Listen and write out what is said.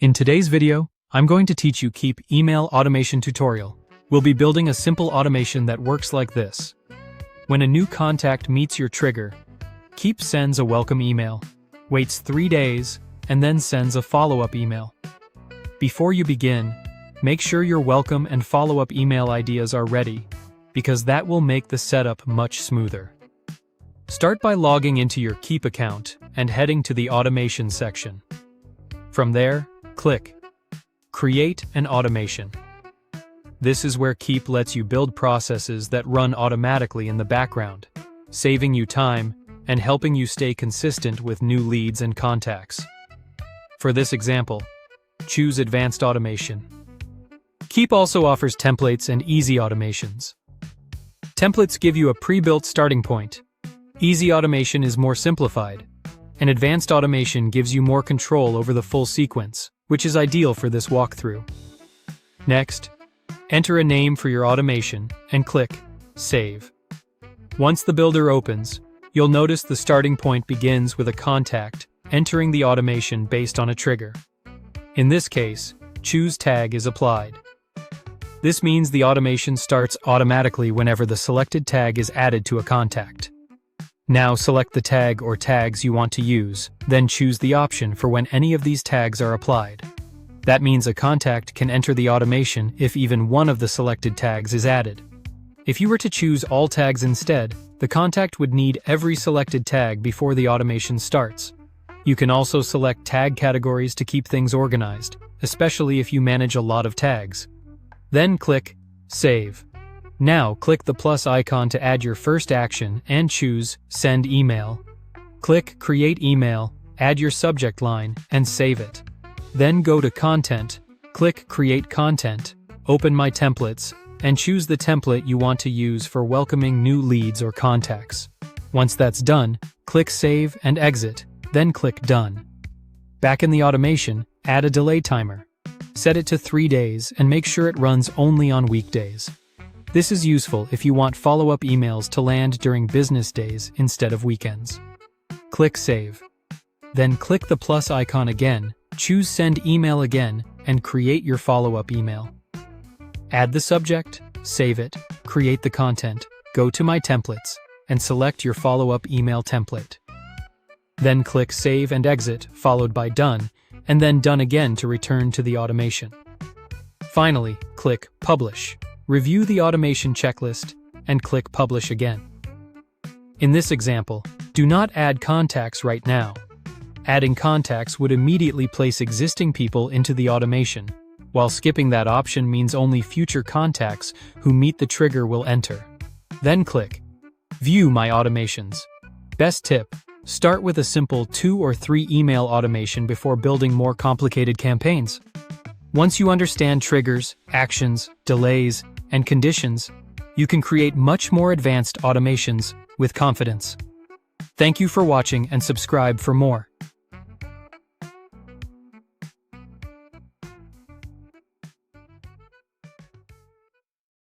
In today's video, I'm going to teach you Keap email automation tutorial. We'll be building a simple automation that works like this. When a new contact meets your trigger, Keap sends a welcome email, waits 3 days, and then sends a follow-up email. Before you begin, make sure your welcome and follow-up email ideas are ready, because that will make the setup much smoother. Start by logging into your Keap account and heading to the automation section. From there, click Create an Automation. This is where Keap lets you build processes that run automatically in the background, saving you time and helping you stay consistent with new leads and contacts. For this example, choose Advanced Automation. Keap also offers templates and easy automations. Templates give you a pre-built starting point. Easy automation is more simplified, and advanced automation gives you more control over the full sequence, which is ideal for this walkthrough. Next, enter a name for your automation and click Save. Once the builder opens, you'll notice the starting point begins with a contact entering the automation based on a trigger. In this case, choose Tag is applied. This means the automation starts automatically whenever the selected tag is added to a contact. Now select the tag or tags you want to use, then choose the option for when any of these tags are applied. That means a contact can enter the automation if even one of the selected tags is added. If you were to choose all tags instead, the contact would need every selected tag before the automation starts. You can also select tag categories to keep things organized, especially if you manage a lot of tags. Then click Save. Now click the plus icon to add your first action and choose Send Email. Click Create Email, add your subject line, and save it. Then go to Content, click Create Content, open My Templates, and choose the template you want to use for welcoming new leads or contacts. Once that's done, click Save and Exit, then click Done. Back in the automation, add a delay timer. Set it to 3 days and make sure it runs only on weekdays. This is useful if you want follow-up emails to land during business days instead of weekends. Click Save. Then click the plus icon again, choose Send Email again, and create your follow-up email. Add the subject, save it, create the content, go to My Templates, and select your follow-up email template. Then click Save and Exit, followed by Done, and then Done again to return to the automation. Finally, click Publish. Review the automation checklist, and click Publish again. In this example, do not add contacts right now. Adding contacts would immediately place existing people into the automation, while skipping that option means only future contacts who meet the trigger will enter. Then click View My Automations. Best tip: start with a simple 2 or 3 email automation before building more complicated campaigns. Once you understand triggers, actions, delays, and conditions, you can create much more advanced automations with confidence. Thank you for watching and subscribe for more.